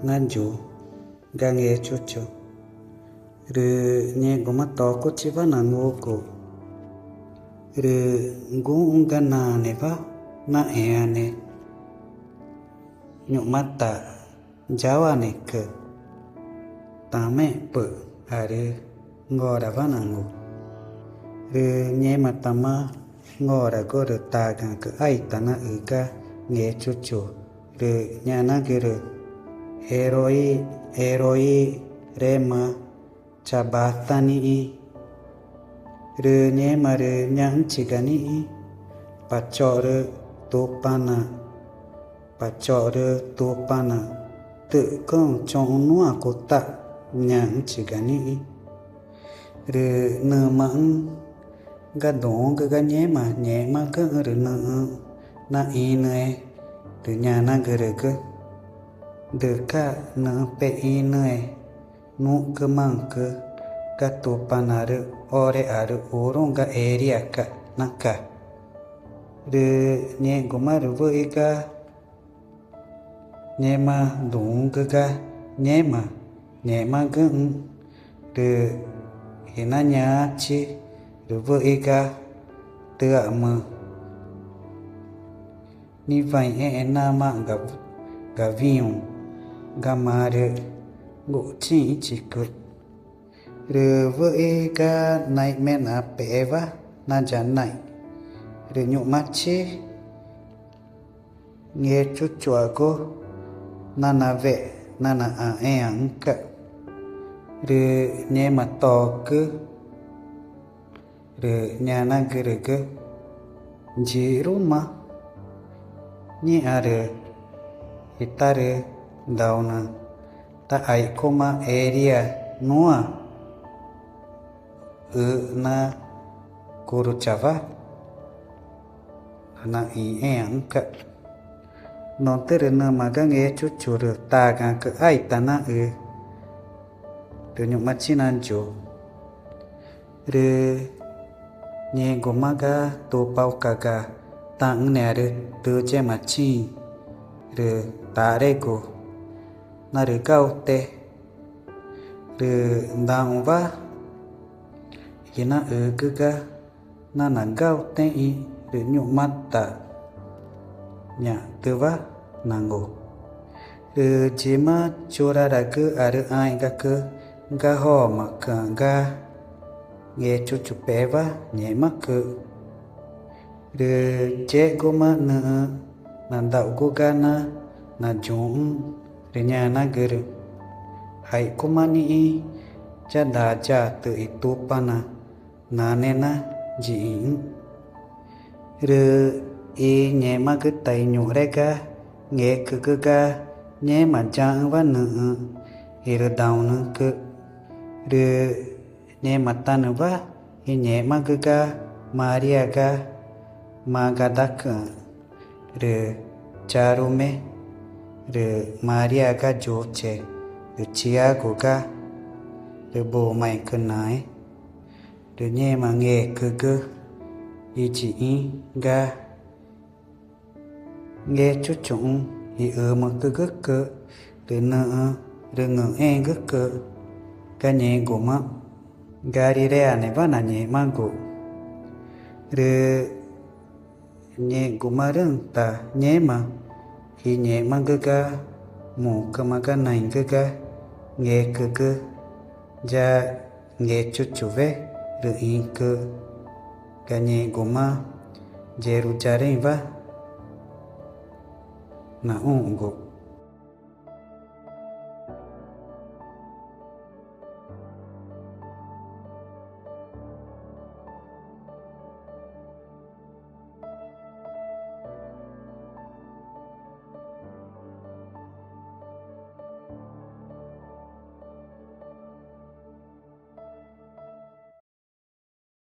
nganju gange chucho ru nye goma to ko chiva na ngoko ru ngu ngana ne va na eane nyumata jawa ne ke tame pu are ngora va na ngo ru nye matama ngora go ru ta ga ke ai ta na ga nge chucho ru nya na ge ru eroi rema chabatani ru nye ma ru nyang chigani pachor topana tự con chong nua ko ta nyang chigani ru na mang ga dong ga nye ma ga ru na ine ru nya na ga ru de ka na pe ine nu ka mang ka topana ru ore aru orong ga area ka na ka ru nye goma ru voi ga nye ma dung ga nye ma ga ru hina nya chi ru voi ga te ma ni vai na ma ga viu ga ma ru go chi ku ru voi ga nai me na pe va na jan nai ru nyu ma chi nghe chút chua go nana ve nana a ang ka ru nye ma to ku ru nya na ge ru ge ji ru ma ni are itare dauna ta ai koma area noa na guru chava na i ang ka non tere na maga nge chuchu ru ta ga ka ai ta na ru nyu ma chi nan jo ru nye go ma ga to pau ka ga tang ne ru tu che ma chi ru ta re go na ru gao te ru dang va hina ga na gao te ru nyu ma ta nya tu va nango jima chora ra ke are ai ga ho ma ka ga nge chu pe va nye ma ke je go ma na da go ga na jung re nya na ge re hai ko ma ni cha da cha tu itu pa na ne na ji nye ma cứ tay nhụ re ga nghe ga nye ma chang va nu ru daw nu ru nye ma ta nu va nye ma ga maria ga ma ga dak ru charu me ru maria ga jo che ru chia go ga ru bo mai ku nai ru nye ma nghe ga chi ga nghe chút chúng thì mà cứ gất cơ từ nợ từ ngờ gất cơ cái nhẹ của má gari rea này vẫn là nhẹ mang của rồi nhẹ của má rừng ta nhẹ mà khi nhẹ mang cái mù cái mà cái này cái nghe cái ra nghe chút chú về rồi in cái nhẹ của má jeru chare va na ungo